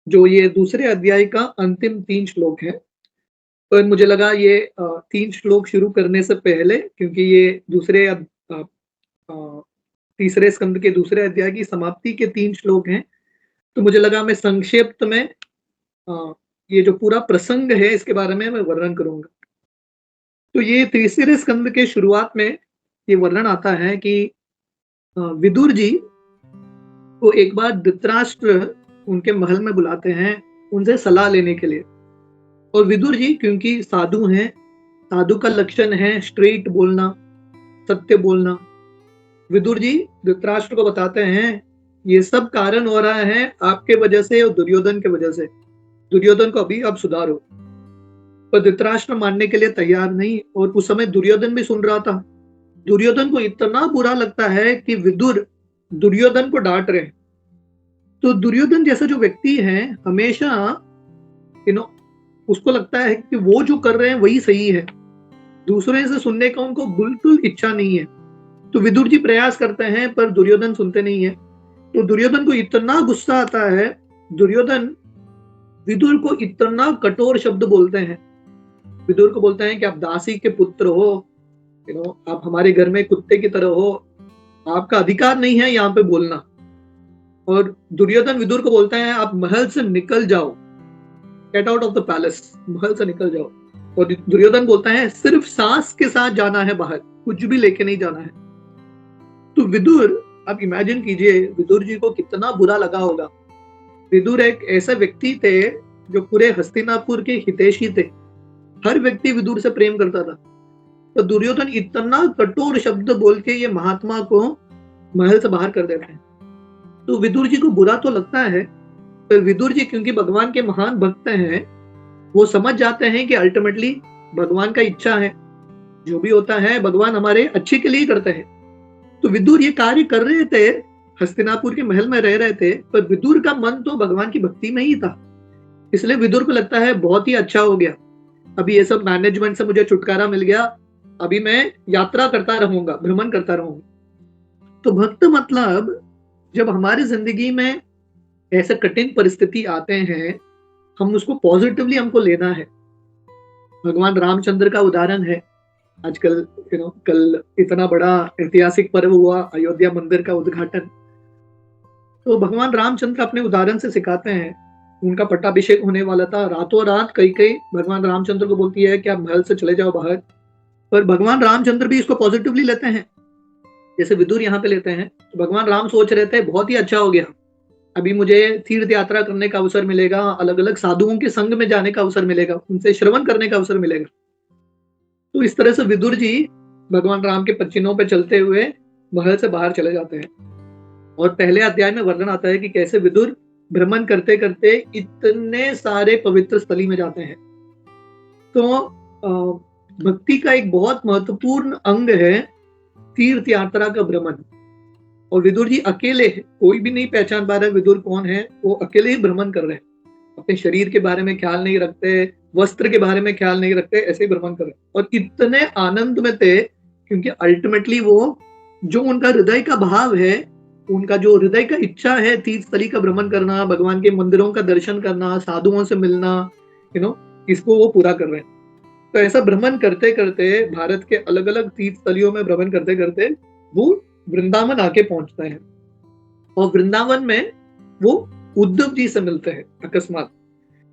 जो ये दूसरे अध्याय का अंतिम 3 श्लोक है। पर मुझे लगा ये 3 श्लोक शुरू करने से पहले, क्योंकि ये अ अ, तीसरे स्कंद के दूसरे अध्याय की समाप्ति के 3 श्लोक हैं, तो मुझे लगा मैं संक्षिप्त में ये जो पूरा प्रसंग है इसके बारे में मैं वर्णन करूँगा। तो ये तीसरे स्कंद के शुरुआत में ये वर्णन आता है कि विदुर जी को एक बार धृतराष्ट्र उनके महल में बुलाते हैं, उनसे सलाह लेने के लिए। और विदुर जी क्योंकि साधु हैं, साधु का लक्षण है स्ट्रेट बोलना, सत्य बोलना। विदुर जी धृतराष्ट्र को बताते हैं, ये सब कारण हो रहा है आपके वजह से और दुर्योधन के वजह से। दुर्योधन को अभी आप सुधारो। पर धृतराष्ट्र मानने के लिए तैयार नहीं, और उस समय दुर्योधन भी सुन रहा था। दुर्योधन को इतना बुरा लगता है कि विदुर दुर्योधन को डांट रहे हैं। तो दुर्योधन जैसा जो व्यक्ति है, हमेशा यू नो उसको लगता है कि वो जो कर रहे हैं वही सही है। दूसरे से सुनने का उनको बिल्कुल इच्छा नहीं है। तो विदुर जी प्रयास करते हैं पर दुर्योधन सुनते नहीं है। तो दुर्योधन को इतना गुस्सा आता है, दुर्योधन विदुर को इतना कठोर शब्द बोलते हैं। विदुर को बोलते हैं कि आप दासी के पुत्र हो, आप हमारे घर में कुत्ते की तरह हो, आपका अधिकार नहीं है यहाँ पे बोलना। और दुर्योधन विदुर को बोलते हैं आप महल से निकल जाओ, get out of the palace, महल से निकल जाओ। और दुर्योधन बोलता है सिर्फ सांस के साथ जाना है बाहर, कुछ भी लेके नहीं जाना है। तो विदुर, आप इमेजिन कीजिए विदुर जी को कितना बुरा लगा होगा। विदुर एक ऐसे व्यक्ति थे जो पूरे हस्तिनापुर के हितैषी थे। हर व्यक्ति विदुर से प्रेम करता था। तो दुर्योधन इतना कठोर शब्द बोल के ये महात्मा को महल से बाहर कर देते हैं। तो विदुर जी को बुरा तो लगता है, पर विदुर जी क्योंकि भगवान के महान भक्त हैं, वो समझ जाते हैं कि अल्टीमेटली भगवान का इच्छा है, जो भी होता है भगवान हमारे अच्छे के लिए करते हैं। तो विदुर ये कार्य कर रहे थे, हस्तिनापुर के महल में रह रहे थे, पर विदुर का मन तो भगवान की भक्ति में ही था। इसलिए विदुर को लगता है बहुत ही अच्छा हो गया, अभी ये सब मैनेजमेंट से मुझे छुटकारा मिल गया, अभी मैं यात्रा करता रहूंगा, भ्रमण करता रहूंगा। तो भक्त मतलब जब हमारी जिंदगी में ऐसे कठिन परिस्थिति आते हैं, हम उसको पॉजिटिवली हमको लेना है। भगवान रामचंद्र का उदाहरण है। आजकल कल इतना बड़ा ऐतिहासिक पर्व हुआ, अयोध्या मंदिर का उद्घाटन। तो भगवान रामचंद्र अपने उदाहरण से सिखाते हैं। उनका पट्टाभिषेक होने वाला था, रातों रात कई कई भगवान रामचंद्र को बोलती है कि आप महल से चले जाओ बाहर। पर भगवान रामचंद्र भी इसको पॉजिटिवली लेते हैं, जैसे विदुर यहाँ पे लेते हैं। तो भगवान राम सोच रहे थे बहुत ही अच्छा हो गया, अभी मुझे तीर्थ यात्रा करने का अवसर मिलेगा, अलग अलग साधुओं के संग में जाने का अवसर मिलेगा, उनसे श्रवण करने का अवसर मिलेगा। तो इस तरह से विदुर जी भगवान राम के पच्चीनों पे चलते हुए महल से बाहर चले जाते हैं। और पहले अध्याय में वर्णन आता है कि कैसे विदुर भ्रमण करते करते इतने सारे पवित्र स्थली में जाते हैं। तो भक्ति का एक बहुत महत्वपूर्ण अंग है तीर्थ यात्रा का भ्रमण। और विदुर जी अकेले हैं, कोई भी नहीं पहचान पा रहा है विदुर कौन है, वो अकेले ही भ्रमण कर रहे हैं। अपने शरीर के बारे में ख्याल नहीं रखते, वस्त्र के बारे में ख्याल नहीं रखते, ऐसे ही भ्रमण कर रहे हैं। और इतने आनंद में थे क्योंकि अल्टीमेटली वो जो उनका हृदय का भाव है, उनका जो हृदय का इच्छा है तीर्थ स्थली का भ्रमण करना, भगवान के मंदिरों का दर्शन करना, साधुओं से मिलना, इसको वो पूरा कर रहे हैं। तो ऐसा भ्रमण करते करते, भारत के अलग अलग तीर्थ स्थलियों में भ्रमण करते करते वो वृंदावन आके पहुंचते हैं। और वृंदावन में वो उद्धव जी से मिलते हैं अकस्मात।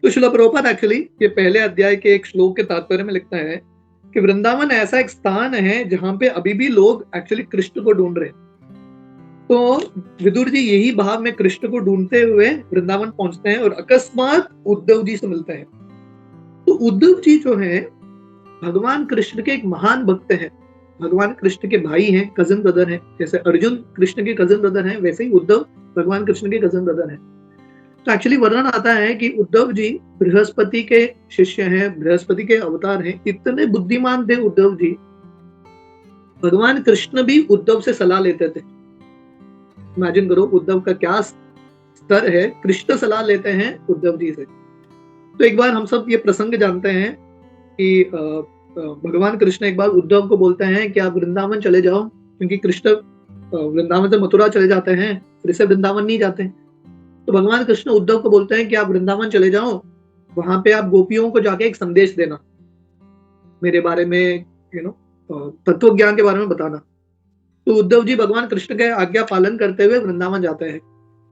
तो श्रील प्रभुपाद एक्चुअली ये पहले अध्याय के एक श्लोक के तात्पर्य में लिखता है कि वृंदावन ऐसा एक स्थान है जहां पे अभी भी लोग एक्चुअली कृष्ण को ढूंढ रहे हैं। तो विदुर जी यही भाव में कृष्ण को ढूंढते हुए वृंदावन पहुंचते हैं और अकस्मात उद्धव जी से मिलते हैं। तो उद्धव जी जो है भगवान कृष्ण के एक महान भक्त हैं, भगवान कृष्ण के भाई हैं, कजिन ब्रदर हैं। जैसे अर्जुन कृष्ण के कजिन ब्रदर हैं, वैसे ही उद्धव भगवान कृष्ण के कजिन ब्रदर हैं। तो एक्चुअली वर्णन आता है कि उद्धव जी बृहस्पति के शिष्य हैं, बृहस्पति के अवतार हैं। इतने बुद्धिमान थे उद्धव जी, भगवान कृष्ण भी उद्धव से सलाह लेते थे। इमेजिन करो उद्धव का क्या स्तर है, कृष्ण सलाह लेते हैं उद्धव जी से। तो एक बार हम सब ये प्रसंग जानते हैं कि भगवान कृष्ण एक बार उद्धव को बोलते हैं कि आप वृंदावन चले जाओ, क्योंकि कृष्ण वृंदावन से मथुरा चले जाते हैं, फिर से वृंदावन नहीं जाते। तो भगवान कृष्ण उद्धव को बोलते हैं कि आप वृंदावन चले जाओ, वहां पे आप गोपियों को जाके एक संदेश देना, मेरे बारे में, तत्व ज्ञान के बारे में बताना। तो उद्धव जी भगवान कृष्ण के आज्ञा पालन करते हुए वृंदावन जाते हैं,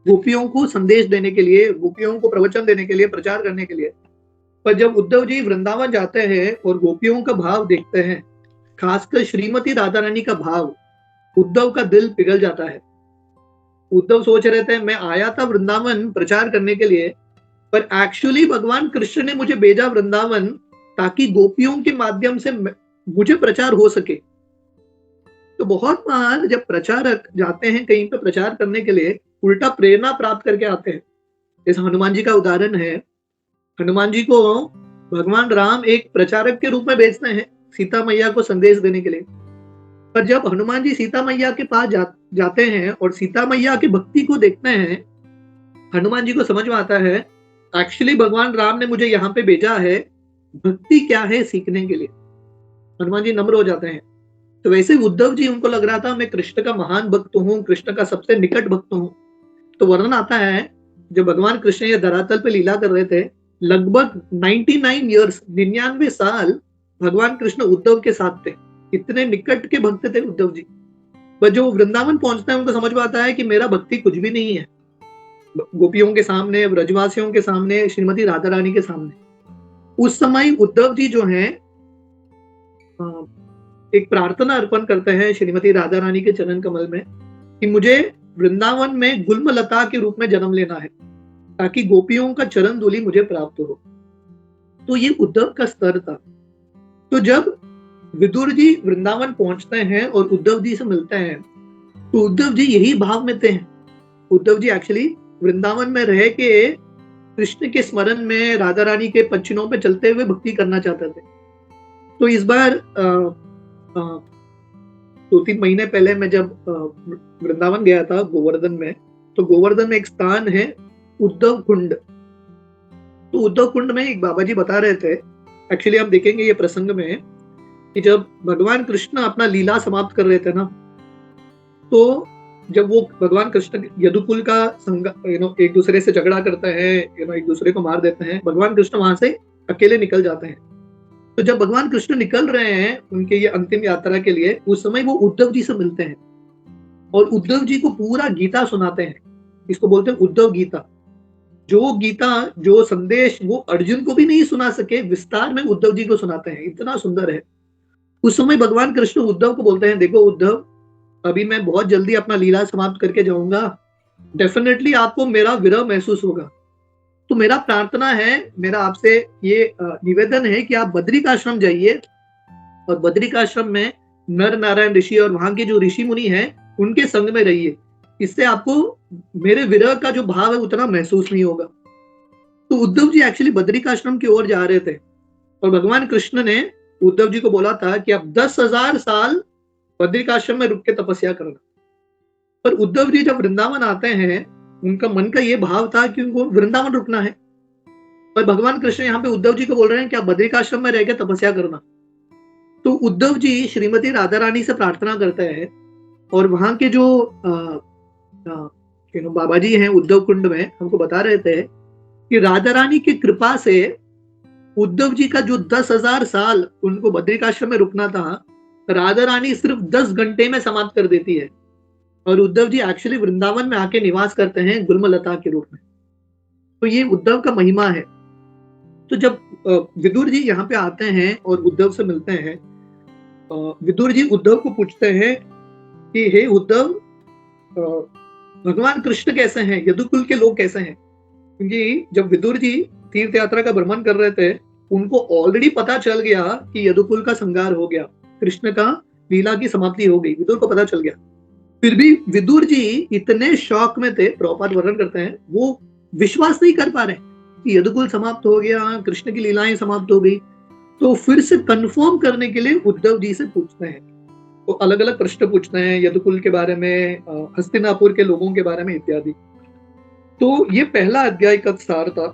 गोपियों को संदेश देने के लिए, गोपियों को प्रवचन देने के लिए, प्रचार करने के लिए। पर जब उद्धव जी वृंदावन जाते हैं और गोपियों का भाव देखते हैं, खासकर श्रीमती राधा रानी का भाव, उद्धव का दिल पिघल जाता है। उद्धव सोच रहे थे मैं आया था वृंदावन प्रचार करने के लिए, पर एक्चुअली भगवान कृष्ण ने मुझे भेजा वृंदावन ताकि गोपियों के माध्यम से मुझे प्रचार हो सके। तो बहुत बार जब प्रचारक जाते हैं कहीं पे प्रचार करने के लिए, उल्टा प्रेरणा प्राप्त करके आते हैं। जैसे हनुमान जी का उदाहरण है, हनुमान जी को भगवान राम एक प्रचारक के रूप में भेजते हैं सीता मैया को संदेश देने के लिए। पर जब हनुमान जी सीता मैया के पास जाते हैं और सीता मैया की भक्ति को देखते हैं, हनुमान जी को समझ में आता है एक्चुअली भगवान राम ने मुझे यहाँ पे भेजा है भक्ति क्या है सीखने के लिए। हनुमान जी नम्र हो जाते हैं। तो वैसे उद्धव जी, उनको लग रहा था मैं कृष्ण का महान भक्त हूँ, कृष्ण का सबसे निकट भक्त हूँ। तो वर्णन आता है जब भगवान कृष्ण ये धरातल पे लीला कर रहे थे, लगभग 99 ईयर्स, 99 साल भगवान कृष्ण उद्धव के साथ थे। इतने निकट के भक्त थे उद्धव जी। पर जो वृंदावन पहुंचते हैं उनको समझ में आता है कि मेरा भक्ति कुछ भी नहीं है गोपियों के सामने, ब्रजवासियों के सामने, श्रीमती राधा रानी के सामने। उस समय उद्धव जी जो हैं एक प्रार्थना अर्पण करते हैं श्रीमती राधा रानी के चरण कमल में कि मुझे वृंदावन में गुल्मलता के रूप में जन्म लेना है ताकि गोपियों का चरण धूलि मुझे प्राप्त हो। तो ये उद्धव का स्तर था। तो जब विदुर जी वृंदावन पहुंचते हैं और उद्धव जी से मिलते हैं, तो उद्धव जी यही भाव में थे। उद्धव जी एक्चुअली वृंदावन में रह के कृष्ण के स्मरण में, राधा रानी के पच्चीनों पे चलते हुए भक्ति करना चाहते थे। तो इस बार 2-3 महीने पहले मैं जब वृंदावन गया था गोवर्धन में, तो गोवर्धन में एक स्थान है उद्धव कुंड। तो उद्धव कुंड में एक बाबा जी बता रहे थे, एक्चुअली हम देखेंगे ये प्रसंग में, कि जब भगवान कृष्ण अपना लीला समाप्त कर रहे थे ना, तो जब वो भगवान कृष्ण यदुकुल का एक दूसरे से झगड़ा करते हैं, एक दूसरे को मार देते हैं, भगवान कृष्ण वहां से अकेले निकल जाते हैं। तो जब भगवान कृष्ण निकल रहे हैं उनके ये अंतिम यात्रा के लिए, उस समय वो उद्धव जी से मिलते हैं और उद्धव जी को पूरा गीता सुनाते हैं। इसको बोलते हैं उद्धव गीता। जो गीता, जो संदेश वो अर्जुन को भी नहीं सुना सके, विस्तार में उद्धव जी को सुनाते हैं। इतना सुंदर है। उस समय भगवान कृष्ण उद्धव को बोलते हैं, देखो उद्धव, अभी मैं बहुत जल्दी अपना लीला समाप्त करके जाऊंगा, डेफिनेटली आपको मेरा विरह महसूस होगा। तो मेरा प्रार्थना है, मेरा आपसे ये निवेदन है कि आप बद्रिकाश्रम जाइए और बद्रिकाश्रम में नर नारायण ऋषि और वहां के जो ऋषि मुनि हैं उनके संग में रहिए। इससे आपको मेरे विरह का जो भाव है उतना महसूस नहीं होगा। तो उद्धव जी एक्चुअली बद्रिकाश्रम की ओर जा रहे थे और भगवान कृष्ण ने उद्धव जी को बोला था कि आप 10,000 साल बद्रिकाश्रम में रुक के तपस्या करना। पर उद्धव जी जब वृंदावन आते हैं, उनका मन का ये भाव था कि उनको वृंदावन रुकना है। पर भगवान कृष्ण यहाँ पे उद्धव जी को बोल रहे हैं कि आप बद्रिकाश्रम में रह के तपस्या करना। तो उद्धव जी श्रीमती राधा रानी से प्रार्थना करते हैं और वहां के जो बाबा जी हैं उद्धव कुंड में, हमको बता रहे थे कि राधा रानी की कृपा से उद्धव जी का जो 10,000 साल उनको बद्रिकाश्रम में रुकना था, राधा रानी सिर्फ 10 घंटे में समाप्त कर देती है और उद्धव जी एक्चुअली वृंदावन में आके निवास करते हैं गुल्मलता के रूप में। तो ये उद्धव का महिमा है। तो जब विदुर जी यहाँ पे आते हैं और उद्धव से मिलते हैं, विदुर जी उद्धव को पूछते हैं कि हे उद्धव, भगवान कृष्ण कैसे हैं, यदुकुल के लोग कैसे हैं? क्योंकि जब विदुर जी तीर्थ यात्रा का भ्रमण कर रहे थे, उनको ऑलरेडी पता चल गया कि यदुकुल का संहार हो गया, कृष्ण का लीला की समाप्ति हो गई, विदुर को पता चल गया। फिर भी विदुर जी इतने शौक में थे, प्रभुपाद वर्णन करते हैं, वो विश्वास नहीं कर पा रहे कि यदुकुल समाप्त हो गया, कृष्ण की लीलाएं समाप्त हो गई। तो फिर से कंफर्म करने के लिए उद्धव जी से पूछते हैं, वो अलग अलग प्रश्न पूछते हैं यदुकुल के बारे में, हस्तिनापुर के लोगों के बारे में इत्यादि। तो ये पहला अध्याय का सार था।